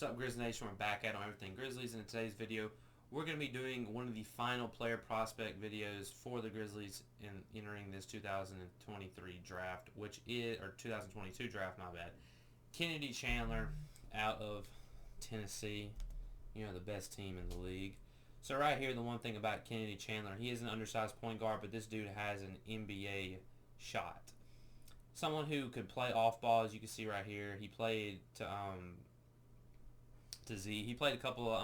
Sup Grizz Nation, we're back at on Everything Grizzlies, and in today's video we're going to be doing one of the final player prospect videos for the Grizzlies in entering this 2023 draft, which is, or 2022 draft, my bad. Kennedy Chandler out of Tennessee, the best team in the league. So right here, the one thing about Kennedy Chandler, he is an undersized point guard, but this dude has an NBA shot. Someone who could play off ball, as you can see right here. He played to Z. He played a couple of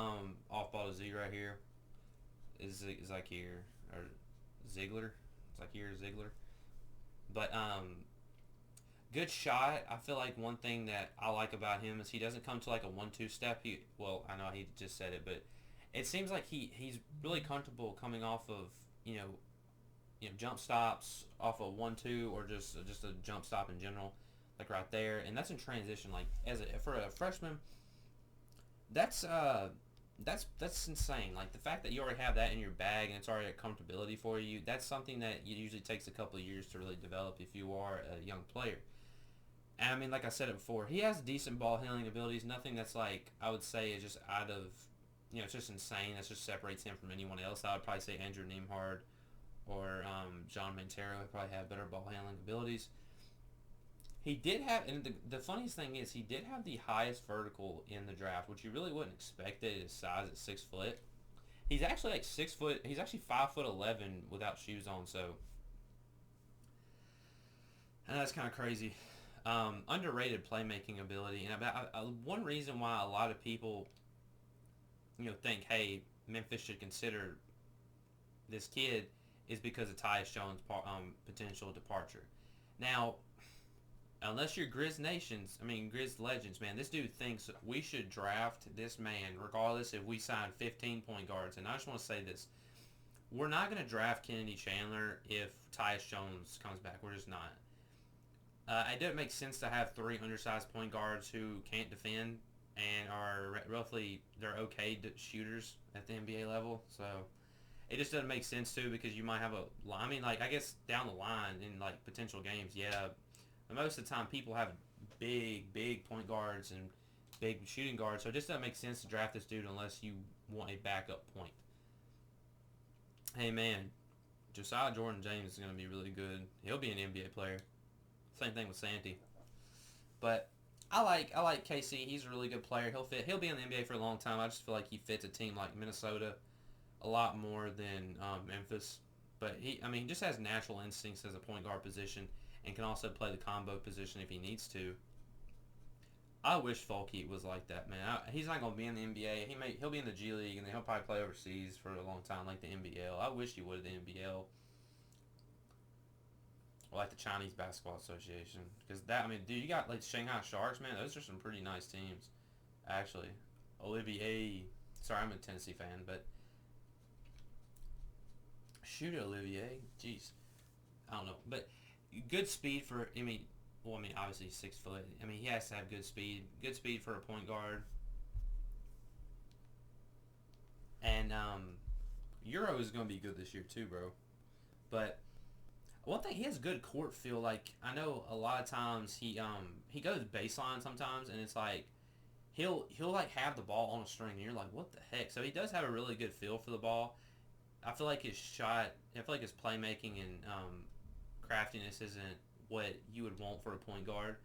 off ball to Z right here. Is like here, or Ziegler. It's like here, Ziegler. But good shot. I feel like one thing that I like about him is he doesn't come to like a 1-2 step. Well, I know he just said it, but it seems like he's really comfortable coming off of jump stops off of 1-2 or just a jump stop in general, like right there, and that's in transition. Like for a freshman, that's insane. Like the fact that you already have that in your bag and it's already a comfortability for you. That's something that it usually takes a couple of years to really develop if you are a young player. And I mean, like I said it before, he has decent ball handling abilities. Nothing that's like I would say is just out of it's just insane. That just separates him from anyone else. I would probably say Andrew Nembhard or John Montero would probably have better ball handling abilities. He did have, and the funniest thing is, he did have the highest vertical in the draft, which you really wouldn't expect at his size at 6 foot. He's actually like 6 foot. He's actually 5'11" without shoes on. So, and that's kind of crazy. Underrated playmaking ability, and about one reason why a lot of people, think, hey, Memphis should consider this kid is because of Tyus Jones' potential departure. Now, unless you're Grizz Legends, man, this dude thinks we should draft this man regardless if we sign 15 point guards. And I just want to say this. We're not going to draft Kennedy Chandler if Tyus Jones comes back. We're just not. It doesn't make sense to have 3 undersized point guards who can't defend and are roughly, they're okay shooters at the NBA level. So it just doesn't make sense, too, because you might have I guess down the line in, potential games, yeah. But most of the time, people have big point guards and big shooting guards, so it just doesn't make sense to draft this dude unless you want a backup point. Hey, man, Josiah Jordan-James is going to be really good. He'll be an NBA player. Same thing with Santi. But I like KC. He's a really good player. He'll be in the NBA for a long time. I just feel like he fits a team like Minnesota a lot more than Memphis. But he just has natural instincts as a point guard position and can also play the combo position if he needs to. I wish Folke was like that, man. He's not going to be in the NBA. He'll be in the G League, and then he'll probably play overseas for a long time, like the NBL. I wish he would at the NBL. Or like the Chinese Basketball Association. Because dude, you got like Shanghai Sharks, man. Those are some pretty nice teams, actually. Olivier. Sorry, I'm a Tennessee fan, but shoot it, Olivier. Jeez. I don't know. But good speed for, obviously 6 foot. He has to have good speed. Good speed for a point guard. And Euro is going to be good this year too, bro. But one thing, he has good court feel. Like, I know a lot of times he goes baseline sometimes, and it's like he'll like have the ball on a string, and you're like, what the heck? So he does have a really good feel for the ball. I feel like his playmaking and craftiness isn't what you would want for a point guard.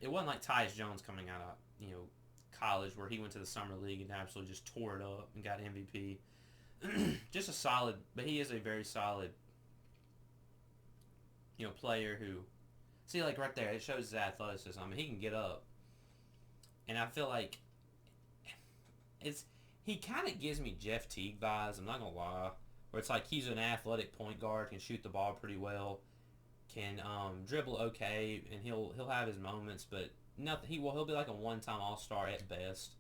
It wasn't like Tyus Jones coming out of college where he went to the summer league and absolutely just tore it up and got MVP. Just a solid, but he is a very solid player who, see, like right there, it shows his athleticism. He can get up, and I feel like he kind of gives me Jeff Teague vibes. I'm not gonna lie, where it's like he's an athletic point guard, can shoot the ball pretty well, can dribble okay, and he'll have his moments, but nothing. He'll be like a one-time All-Star at best.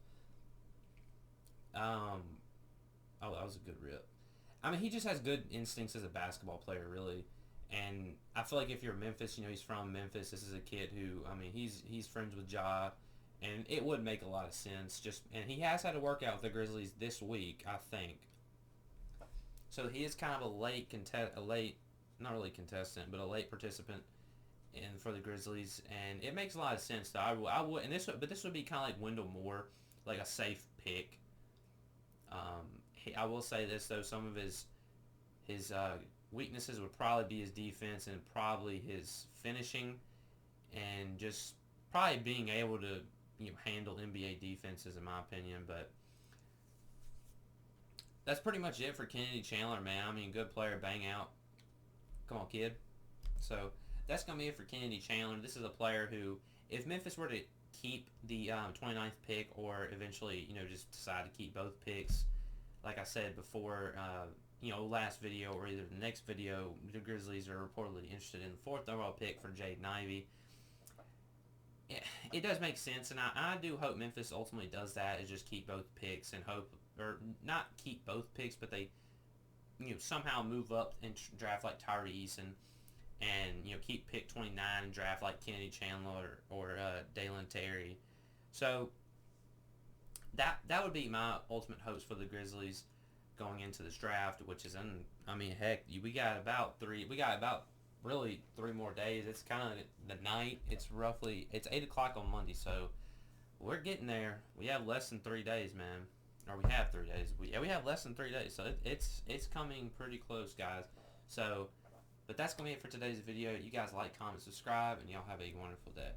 Oh, that was a good rip. He just has good instincts as a basketball player, really. And I feel like if you're Memphis, he's from Memphis. This is a kid who, he's friends with Ja, and it would make a lot of sense. And he has had a workout with the Grizzlies this week, I think. So he is kind of a late, not really contestant, but a late participant and for the Grizzlies, and it makes a lot of sense though. I would, and this would be kind of like Wendell Moore, like a safe pick. I will say this though, some of his weaknesses would probably be his defense and probably his finishing, and just probably being able to handle NBA defenses in my opinion. But that's pretty much it for Kennedy Chandler, man. I mean, good player, bang out. Come on, kid. So that's going to be it for Kennedy Chandler. This is a player who, if Memphis were to keep the 29th pick or eventually, just decide to keep both picks, like I said before, last video or either the next video, the Grizzlies are reportedly interested in the 4th overall pick for Jaden Ivey. It does make sense, and I do hope Memphis ultimately does that, is just keep both picks and hope, or not keep both picks, but they somehow move up and draft like Tyus and keep pick 29 and draft like Kennedy Chandler or Dalen Terry. So that would be my ultimate hopes for the Grizzlies going into this draft, which is heck, we got about really 3 more days. It's kind of the night. It's 8 o'clock on Monday, so we're getting there. We have less than 3 days, man. Or we have 3 days. We have less than 3 days, so it's coming pretty close, guys. So, but that's going to be it for today's video. You guys like, comment, subscribe, and y'all have a wonderful day.